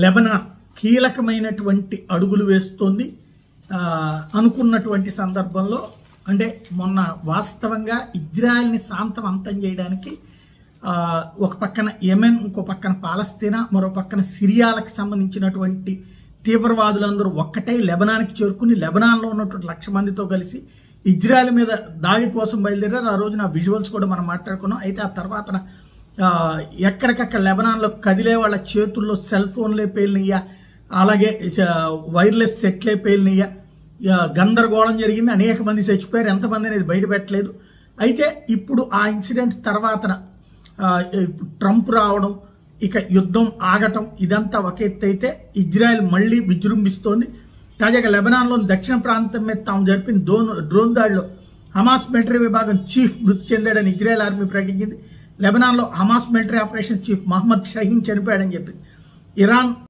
Lebanon కీలకమైనటువంటి అడుగులు వేస్తోంది. అనుకున్నటువంటి సందర్భంలో అంటే మొన్న వాస్తవంగా ఇజ్రాయెల్ని అంతం చేయడానికి ఒక పక్కన యెమెన్, ఇంకో పక్కన పాలస్తీనా, మరో పక్కన సిరియాలకు సంబంధించినటువంటి తీవ్రవాదులందరూ ఒక్కటే లెబనాన్కి చేరుకుని లెబనాన్లో ఉన్నటువంటి 1,00,000 మందితో కలిసి ఇజ్రాయెల్ మీద దాడి కోసం బయలుదేరారు. ఆ రోజున విజువల్స్ కూడా మనం మాట్లాడుకున్నాం. అయితే ఆ తర్వాత ఎక్కడికక్కడ లెబనాన్లో కదిలే వాళ్ళ చేతుల్లో సెల్ ఫోన్లే పేలినయ్యా, అలాగే వైర్లెస్ సెట్లే పేలినయ్యా, గందరగోళం జరిగింది. అనేక మంది చచ్చిపోయారు. ఎంతమంది అనేది బయట పెట్టలేదు. అయితే ఇప్పుడు ఆ ఇన్సిడెంట్ తర్వాత ట్రంప్ రావడం, ఇక యుద్ధం ఆగటం, ఇదంతా ఒక ఎత్తు అయితే ఇజ్రాయెల్ మళ్లీ విజృంభిస్తోంది. తాజాగా లెబనాన్లోని దక్షిణ ప్రాంతం మీద తాము జరిపిన డ్రోన్ దాడిలో హమాస్ మిలిటరీ విభాగం చీఫ్ మృతి చెందాడని ఇజ్రాయెల్ ఆర్మీ ప్రకటించింది. లెబనాన్లో Hamas military operation chief Mohammed Shaheen చనిపోయాడని చెప్పింది. ఇరాన్